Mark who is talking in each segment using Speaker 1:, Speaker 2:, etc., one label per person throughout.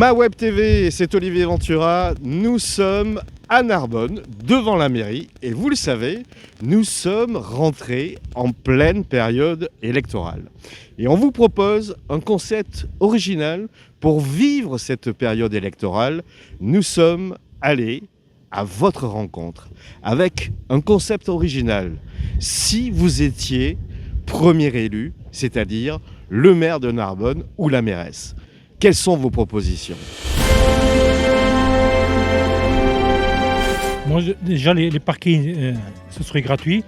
Speaker 1: Ma Web TV, c'est Olivier Ventura. Nous sommes à Narbonne, devant la mairie. Et vous le savez, nous sommes rentrés en pleine période électorale. Et on vous propose un concept original pour vivre cette période électorale. Nous sommes allés à votre rencontre avec un concept original. Si vous étiez premier élu, c'est-à-dire le maire de Narbonne ou la mairesse, quelles sont vos propositions ?
Speaker 2: Moi, déjà, les parkings, ce serait gratuit.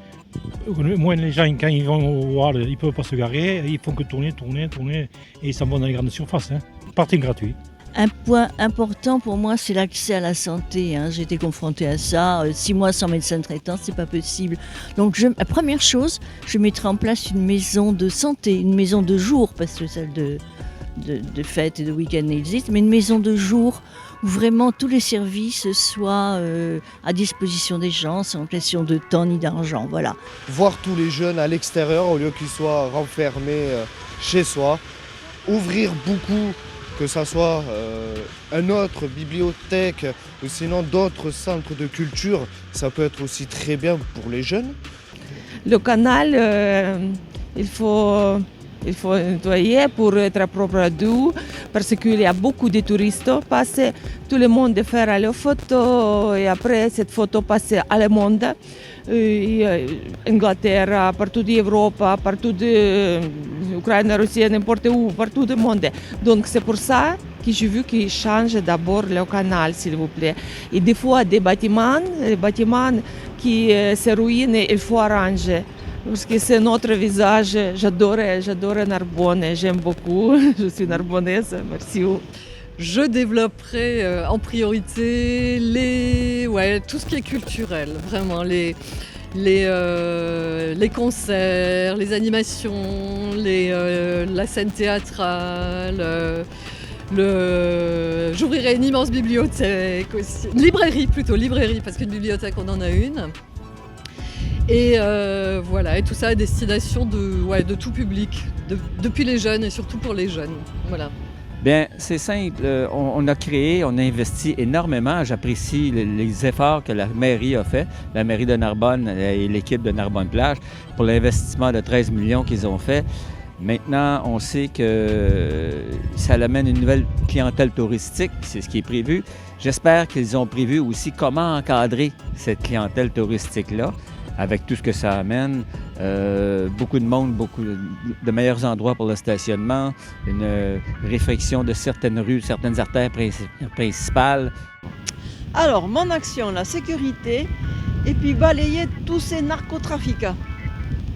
Speaker 2: Moins les gens, quand ils vont voir, ils ne peuvent pas se garer. Ils font que tourner, et ils s'en vont dans les grandes surfaces. Parking gratuit.
Speaker 3: Un point important pour moi, c'est l'accès à la santé. J'ai été confrontée à ça. 6 mois sans médecin traitant, c'est pas possible. Donc, la première chose, je mettrai en place une maison de santé, une maison de jour, parce que celle de fête et de week-end existe, mais une maison de jour où vraiment tous les services soient à disposition des gens, sans question de temps ni d'argent. Voilà.
Speaker 4: Voir tous les jeunes à l'extérieur au lieu qu'ils soient renfermés chez soi. Ouvrir beaucoup, que ce soit une autre bibliothèque ou sinon d'autres centres de culture, ça peut être aussi très bien pour les jeunes.
Speaker 5: Le canal, il faut nettoyer pour être propre d'eau parce qu'il y a beaucoup de touristes passés. Tout le monde fait leurs photos et après cette photo passe à le monde. Angleterre, partout d'Europe, partout d'Ukraine, Russie, n'importe où, partout du monde. Donc c'est pour ça que j'ai vu qu'ils changent d'abord le canal, s'il vous plaît. Et des fois, les bâtiments qui se ruinent, il faut arranger. Parce que c'est notre visage. J'adore Narbonne, j'aime beaucoup. Je suis narbonnaise, merci.
Speaker 6: Je développerai en priorité tout ce qui est culturel, vraiment les concerts, les animations, la scène théâtrale. J'ouvrirai une immense bibliothèque aussi, librairie parce qu'une bibliothèque on en a une. Et et tout ça à destination de tout public, depuis les jeunes et surtout pour les jeunes. Voilà.
Speaker 7: Bien, c'est simple. On a investi énormément. J'apprécie les efforts que la mairie a fait, la mairie de Narbonne et l'équipe de Narbonne-Plage, pour l'investissement de 13 millions qu'ils ont fait. Maintenant, on sait que ça amène une nouvelle clientèle touristique, c'est ce qui est prévu. J'espère qu'ils ont prévu aussi comment encadrer cette clientèle touristique-là, avec tout ce que ça amène, beaucoup de monde, beaucoup de meilleurs endroits pour le stationnement, une réfection de certaines rues, certaines artères principales.
Speaker 8: Alors, mon action, la sécurité, et puis balayer tous ces narcotrafiquants.